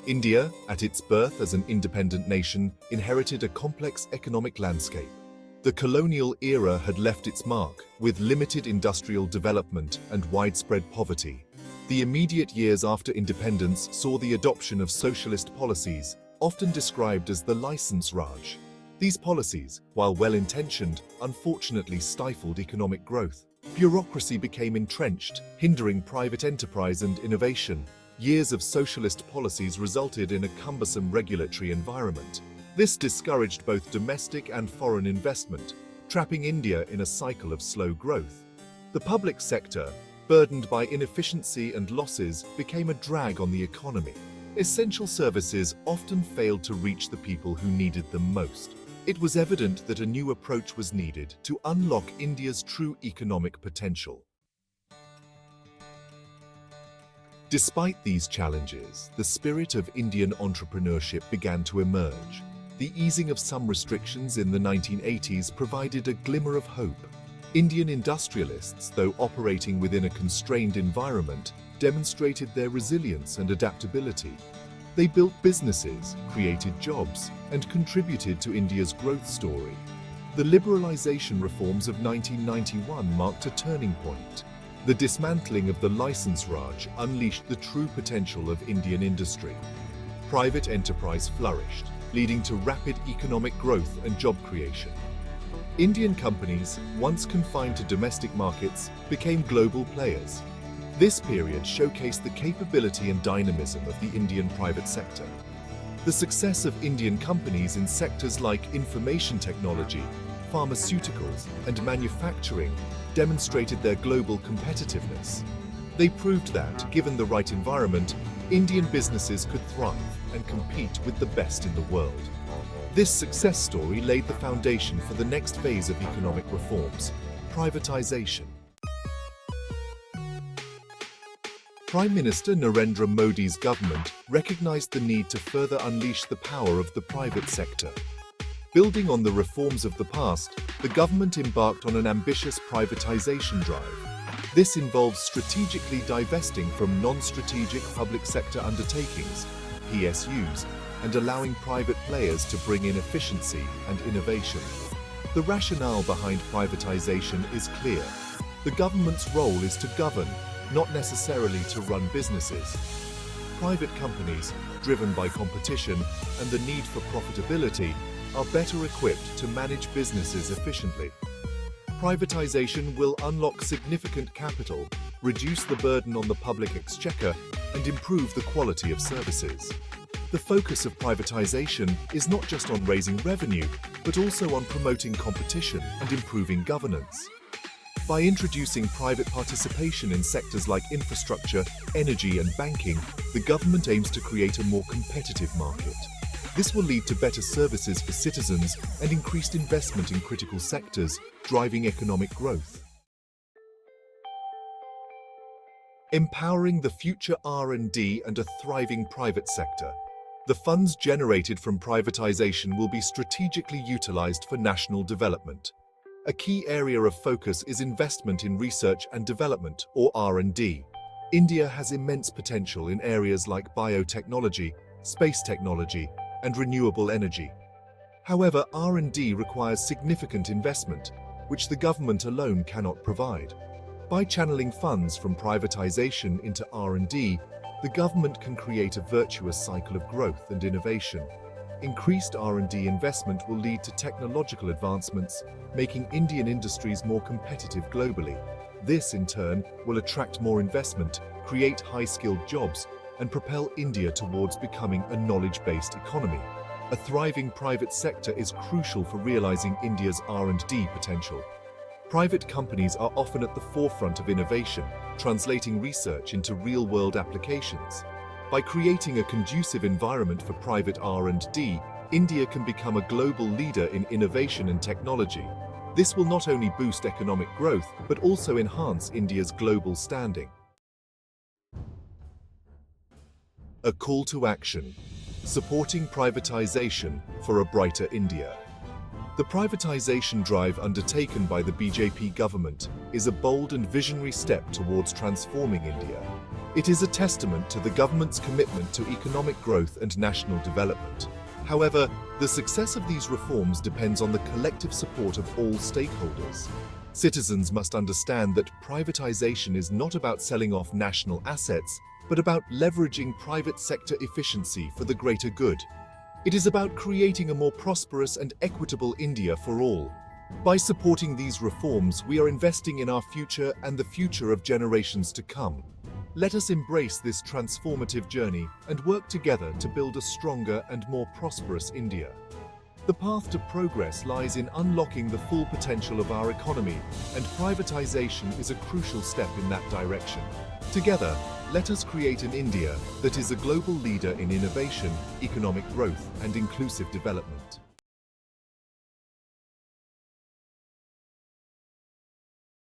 India, at its birth as an independent nation, inherited a complex economic landscape. The colonial era had left its mark, with limited industrial development and widespread poverty. The immediate years after independence saw the adoption of socialist policies, often described as the license Raj. These policies, while well-intentioned, unfortunately stifled economic growth. Bureaucracy became entrenched, hindering private enterprise and innovation. Years of socialist policies resulted in a cumbersome regulatory environment. This discouraged both domestic and foreign investment, trapping India in a cycle of slow growth. The public sector, burdened by inefficiency and losses, became a drag on the economy. Essential services often failed to reach the people who needed them most. It was evident that a new approach was needed to unlock India's true economic potential. Despite these challenges, the spirit of Indian entrepreneurship began to emerge. The easing of some restrictions in the 1980s provided a glimmer of hope. Indian industrialists, though operating within a constrained environment, demonstrated their resilience and adaptability. They built businesses, created jobs, and contributed to India's growth story. The liberalization reforms of 1991 marked a turning point. The dismantling of the license Raj unleashed the true potential of Indian industry. Private enterprise flourished, leading to rapid economic growth and job creation. Indian companies, once confined to domestic markets, became global players. This period showcased the capability and dynamism of the Indian private sector. The success of Indian companies in sectors like information technology, pharmaceuticals, and manufacturing demonstrated their global competitiveness. They proved that, given the right environment, Indian businesses could thrive and compete with the best in the world. This success story laid the foundation for the next phase of economic reforms: privatization. Prime Minister Narendra Modi's government recognized the need to further unleash the power of the private sector. Building on the reforms of the past, the government embarked on an ambitious privatization drive. This involves strategically divesting from non-strategic public sector undertakings, PSUs, and allowing private players to bring in efficiency and innovation. The rationale behind privatization is clear. The government's role is to govern, not necessarily to run businesses. Private companies, driven by competition and the need for profitability, are better equipped to manage businesses efficiently. Privatization will unlock significant capital, reduce the burden on the public exchequer, and improve the quality of services. The focus of privatization is not just on raising revenue, but also on promoting competition and improving governance. By introducing private participation in sectors like infrastructure, energy, and banking, the government aims to create a more competitive market. This will lead to better services for citizens and increased investment in critical sectors, driving economic growth. Empowering the future R&D and a thriving private sector. The funds generated from privatization will be strategically utilized for national development. A key area of focus is investment in research and development, or R&D. India has immense potential in areas like biotechnology, space technology, and renewable energy. However, R&D requires significant investment, which the government alone cannot provide. By channeling funds from privatization into R&D, the government can create a virtuous cycle of growth and innovation. Increased R&D investment will lead to technological advancements, making Indian industries more competitive globally. This, in turn, will attract more investment, create high-skilled jobs, and propel India towards becoming a knowledge-based economy. A thriving private sector is crucial for realizing India's R&D potential. Private companies are often at the forefront of innovation, translating research into real-world applications. By creating a conducive environment for private R&D, India can become a global leader in innovation and technology. This will not only boost economic growth, but also enhance India's global standing. A call to action: supporting privatization for a brighter India. The privatization drive undertaken by the BJP government is a bold and visionary step towards transforming India. It is a testament to the government's commitment to economic growth and national development. However, the success of these reforms depends on the collective support of all stakeholders. Citizens must understand that privatization is not about selling off national assets, but about leveraging private sector efficiency for the greater good. It is about creating a more prosperous and equitable India for all. By supporting these reforms, we are investing in our future and the future of generations to come. Let us embrace this transformative journey and work together to build a stronger and more prosperous India. The path to progress lies in unlocking the full potential of our economy, and privatization is a crucial step in that direction. Together, let us create an India that is a global leader in innovation, economic growth, and inclusive development.